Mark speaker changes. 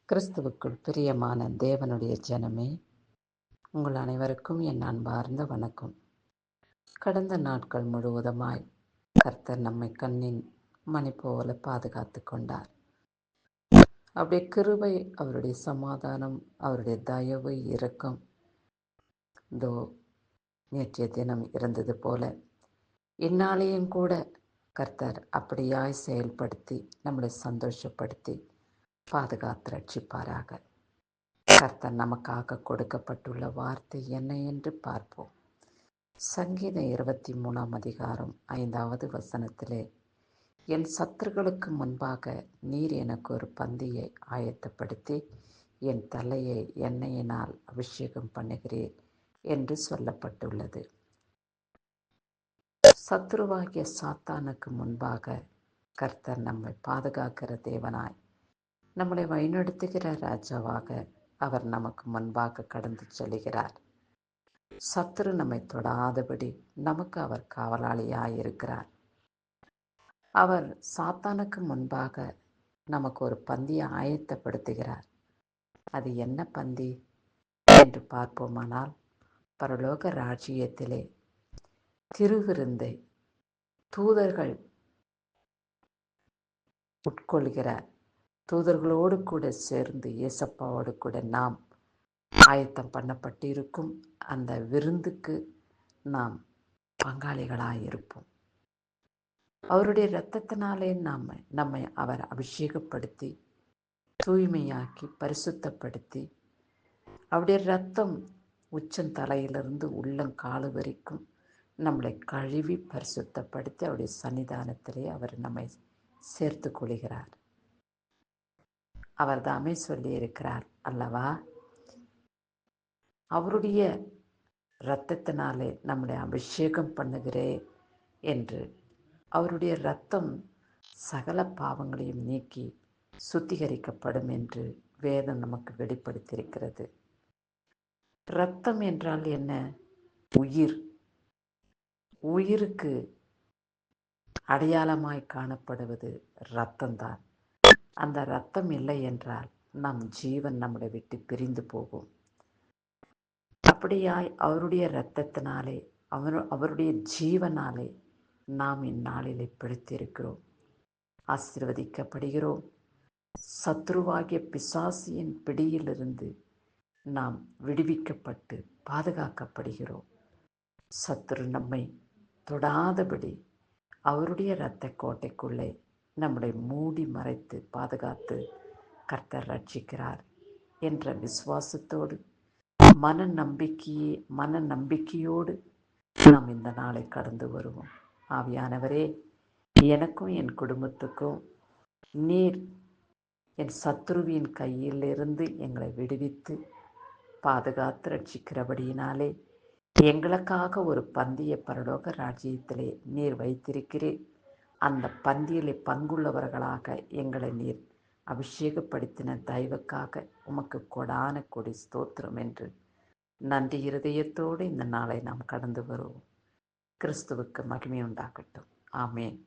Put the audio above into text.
Speaker 1: கிறிஸ்துவுக்குள் பிரியமான தேவனுடைய ஜனமே, உங்கள் அனைவருக்கும் என் அன்பார்ந்த வணக்கம். கடந்த நாட்கள் முழுவதுமாய் கர்த்தர் நம்மை கண்ணின் மணி போல பாதுகாத்து கொண்டார். அவருடைய கிருபை, அவருடைய சமாதானம், அவருடைய தயவு, இரக்கம் நேற்றைய தினம் இருந்தது போல இந்நாளையும் கூட கர்த்தர் அப்படியாய் செயல்படுத்தி நம்மளை சந்தோஷப்படுத்தி பாதுகாத்து ரட்சிப்பாராக. கர்த்தர் நமக்காக கொடுக்கப்பட்டுள்ள வார்த்தை என்ன என்று பார்ப்போம். சங்கீதம் 23 அதிகாரம் 5வது வசனத்திலே, என் சத்துருக்களுக்கு முன்பாக நீர் எனக்கு ஒரு பந்தியை ஆயத்தப்படுத்தி என் தலையை எண்ணெயினால் அபிஷேகம் பண்ணுகிறீர் என்று சொல்லப்பட்டுள்ளது. சத்துருவாகிய சாத்தானுக்கு முன்பாக கர்த்தர் நம்மை பாதுகாக்கிற தேவனாய், நம்மளை வழிநடத்துகிற ராஜாவாக அவர் நமக்கு முன்பாக கடந்து செல்கிறார். சத்துரு நம்மை தொடாதபடி நமக்கு அவர் காவலாளியாயிருக்கிறார். அவர் சாத்தானுக்கு முன்பாக நமக்கு ஒரு பந்தியை ஆயத்தப்படுத்துகிறார். அது என்ன பந்தி என்று பார்ப்போமானால், பரலோக ராஜ்யத்திலே திருவிருந்தை தூதர்கள் உட்கொள்கிறார். தூதர்களோடு கூட சேர்ந்து இயேசப்பாவோடு கூட நாம் ஆயத்தம் பண்ணப்பட்டிருக்கும் அந்த விருந்துக்கு நாம் பங்காளிகளாயிருப்போம். அவருடைய இரத்தத்தினாலே நம்மை அவர் அபிஷேகப்படுத்தி தூய்மையாக்கி பரிசுத்தப்படுத்தி, அவருடைய இரத்தம் உச்சந்தலையிலிருந்து உள்ளங்காலு வரைக்கும் நம்மளை கழுவி பரிசுத்தப்படுத்தி அவருடைய சன்னிதானத்திலே அவர் நம்மை சேர்த்து கொள்கிறார். அவர் தாமே சொல்லியிருக்கிறார் அல்லவா, அவருடைய இரத்தத்தினாலே நம்மளை அபிஷேகம் பண்ணுகிறேன் என்று. அவருடைய இரத்தம் சகல பாவங்களையும் நீக்கி சுத்திகரிக்கப்படும் என்று வேதம் நமக்கு வெளிப்படுத்தியிருக்கிறது. இரத்தம் என்றால் என்ன? உயிர். உயிருக்கு அடையாளமாய் காணப்படுவது இரத்தம்தான். அந்த இரத்தம் இல்லை என்றால் நம் ஜீவன் நம்மளை விட்டு பிரிந்து போகும். அப்படியாய் அவருடைய இரத்தத்தினாலே அவருடைய ஜீவனாலே நாம் இந்நாளிலே பிடித்திருக்கிறோம், ஆசீர்வதிக்கப்படுகிறோம். சத்ருவாகிய பிசாசியின் பிடியிலிருந்து நாம் விடுவிக்கப்பட்டு பாதுகாக்கப்படுகிறோம். சத்ரு நம்மை தொடாதபடி அவருடைய இரத்த கோட்டைக்குள்ளே நம்மளை மூடி மறைத்து பாதுகாத்து கர்த்தர் ரட்சிக்கிறார் என்ற விசுவாசத்தோடு மன நம்பிக்கையோடு நாம் இந்த நாளை கடந்து வருவோம். ஆவியானவரே, எனக்கும் என் குடும்பத்துக்கும் நீர் என் சத்ருவின் கையிலிருந்து எங்களை விடுவித்து பாதுகாத்து ரட்சிக்கிறபடியினாலே எங்களுக்காக ஒரு பந்தியை பரலோக ராஜ்யத்திலே நீர் வைத்திருக்கிறீர். அந்த பந்தியிலே பங்குள்ளவர்களாக எங்களை நீர் அபிஷேகப்படுத்தின தயவுக்காக உமக்கு கொடான கொடி ஸ்தோத்திரம் என்று நன்றி இருதயத்தோடு இந்த நாளை நாம் கடந்து வருவோம். கிறிஸ்துவுக்கு மகிமை உண்டாகட்டும். ஆமேன்.